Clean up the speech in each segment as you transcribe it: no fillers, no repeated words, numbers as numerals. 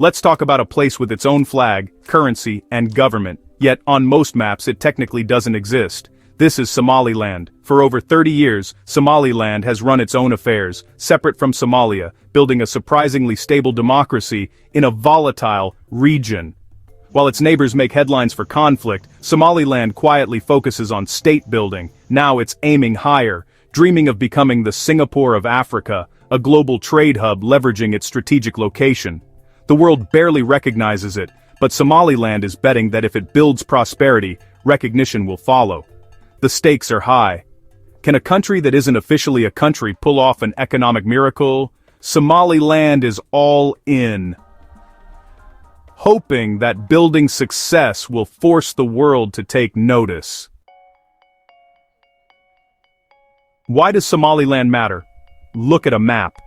Let's talk about a place with its own flag, currency, and government, yet on most maps it technically doesn't exist. This is Somaliland. For over 30 years, Somaliland has run its own affairs, separate from Somalia, building a surprisingly stable democracy in a volatile region. While its neighbors make headlines for conflict, Somaliland quietly focuses on state building. Now it's aiming higher, dreaming of becoming the Singapore of Africa, a global trade hub leveraging its strategic location. The world barely recognizes it, but Somaliland is betting that if it builds prosperity, recognition will follow. The stakes are high. Can a country that isn't officially a country pull off an economic miracle? Somaliland is all in, hoping that building success will force the world to take notice. Why does Somaliland matter? Look at a map.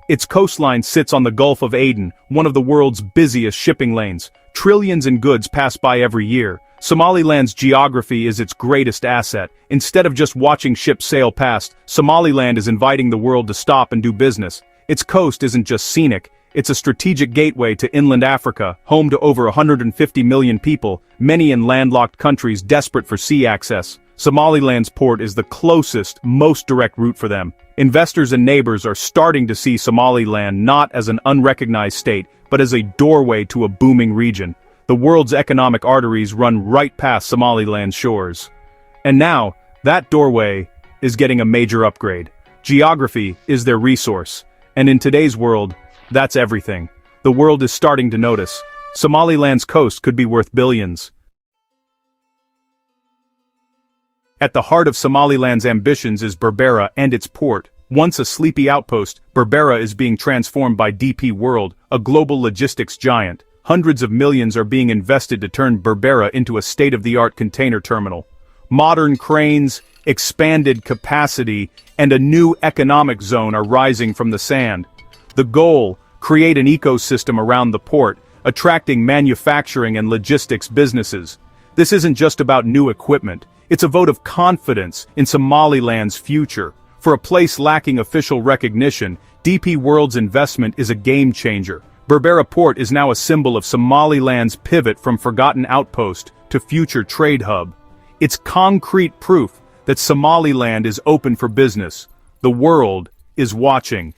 Its coastline sits on the Gulf of Aden, one of the world's busiest shipping lanes. Trillions in goods pass by every year. Somaliland's geography is its greatest asset. Instead of just watching ships sail past, Somaliland is inviting the world to stop and do business. Its coast isn't just scenic, it's a strategic gateway to inland Africa, home to over 150 million people, many in landlocked countries desperate for sea access. Somaliland's port is the closest, most direct route for them. Investors and neighbors are starting to see Somaliland not as an unrecognized state, but as a doorway to a booming region. The world's economic arteries run right past Somaliland's shores. And now, that doorway is getting a major upgrade. Geography is their resource. And in today's world, that's everything. The world is starting to notice. Somaliland's coast could be worth billions. At the heart of Somaliland's ambitions is Berbera and its port. Once a sleepy outpost, Berbera is being transformed by DP World, a global logistics giant. Hundreds of millions are being invested to turn Berbera into a state-of-the-art container terminal. Modern cranes, expanded capacity, and a new economic zone are rising from the sand. The goal: create an ecosystem around the port, attracting manufacturing and logistics businesses. This isn't just about new equipment, it's a vote of confidence in Somaliland's future. For a place lacking official recognition, DP World's investment is a game-changer. Berbera Port is now a symbol of Somaliland's pivot from forgotten outpost to future trade hub. It's concrete proof that Somaliland is open for business. The world is watching.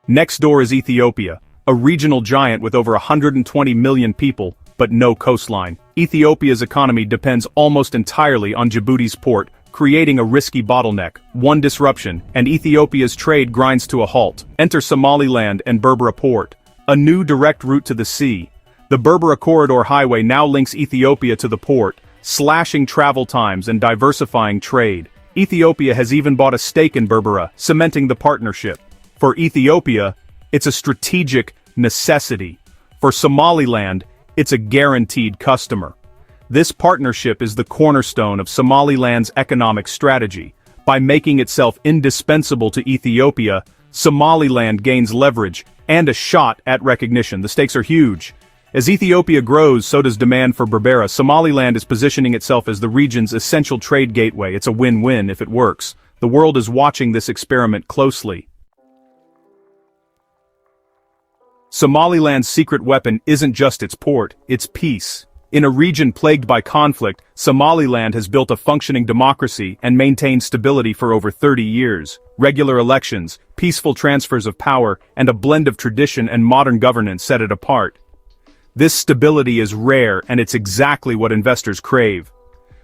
Next door is Ethiopia, a regional giant with over 120 million people, but no coastline. Ethiopia's economy depends almost entirely on Djibouti's port, creating a risky bottleneck. One disruption, and Ethiopia's trade grinds to a halt. Enter Somaliland and Berbera Port, a new direct route to the sea. The Berbera Corridor Highway now links Ethiopia to the port, slashing travel times and diversifying trade. Ethiopia has even bought a stake in Berbera, cementing the partnership. For Ethiopia, it's a strategic necessity. For Somaliland, it's a guaranteed customer. This partnership is the cornerstone of Somaliland's economic strategy. By making itself indispensable to Ethiopia, Somaliland gains leverage and a shot at recognition. The stakes are huge. As Ethiopia grows, so does demand for Berbera. Somaliland is positioning itself as the region's essential trade gateway. It's a win-win if it works. The world is watching this experiment closely. Somaliland's secret weapon isn't just its port, it's peace. In a region plagued by conflict, Somaliland has built a functioning democracy and maintained stability for over 30 years. Regular elections, peaceful transfers of power, and a blend of tradition and modern governance set it apart. This stability is rare, and it's exactly what investors crave.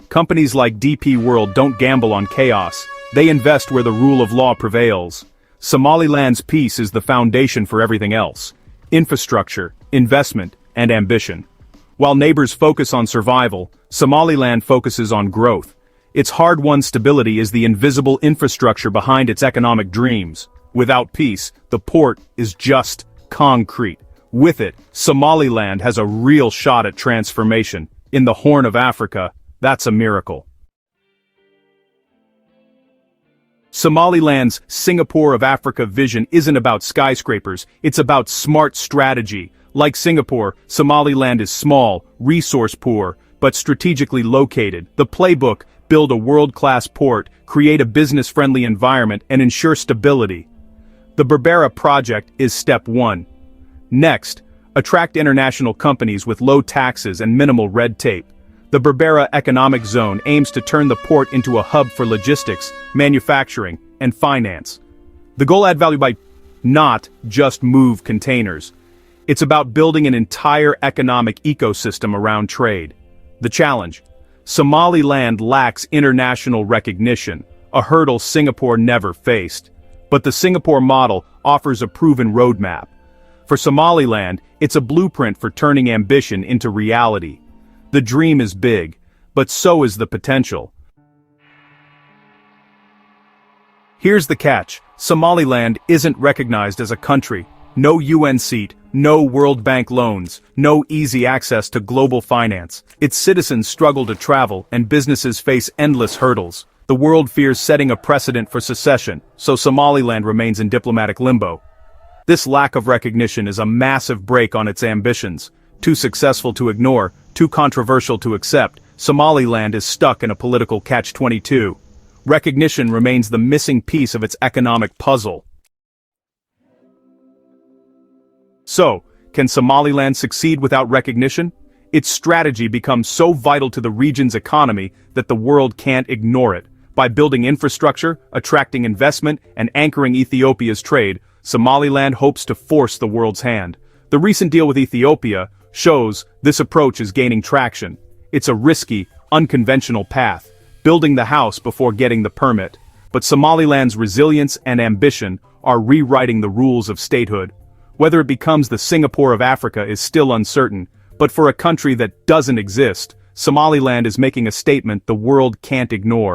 Companies like DP World don't gamble on chaos. They invest where the rule of law prevails. Somaliland's peace is the foundation for everything else: infrastructure, investment, and ambition. While neighbors focus on survival, Somaliland focuses on growth. Its hard-won stability is the invisible infrastructure behind its economic dreams. Without peace, the port is just concrete. With it, Somaliland has a real shot at transformation. In the Horn of Africa, that's a miracle. Somaliland's Singapore of Africa vision isn't about skyscrapers, it's about smart strategy. Like Singapore, Somaliland is small, resource-poor, but strategically located. The playbook: build a world-class port, create a business-friendly environment, and ensure stability. The Berbera project is step 1. Next, attract international companies with low taxes and minimal red tape. The Berbera Economic Zone aims to turn the port into a hub for logistics, manufacturing, and finance. The goal: add value by not just move containers. It's about building an entire economic ecosystem around trade. The challenge: Somaliland lacks international recognition, a hurdle Singapore never faced. But the Singapore model offers a proven roadmap. For Somaliland, it's a blueprint for turning ambition into reality. The dream is big, but so is the potential. Here's the catch: Somaliland isn't recognized as a country. No UN seat, no World Bank loans, no easy access to global finance. Its citizens struggle to travel, and businesses face endless hurdles. The world fears setting a precedent for secession, so Somaliland remains in diplomatic limbo. This lack of recognition is a massive brake on its ambitions. Too successful to ignore, too controversial to accept, Somaliland is stuck in a political catch-22. Recognition remains the missing piece of its economic puzzle. So, can Somaliland succeed without recognition? Its strategy becomes so vital to the region's economy that the world can't ignore it. By building infrastructure, attracting investment, and anchoring Ethiopia's trade, Somaliland hopes to force the world's hand. The recent deal with Ethiopia shows this approach is gaining traction. It's a risky, unconventional path, building the house before getting the permit. But Somaliland's resilience and ambition are rewriting the rules of statehood. Whether it becomes the Singapore of Africa is still uncertain, but for a country that doesn't exist, Somaliland is making a statement the world can't ignore.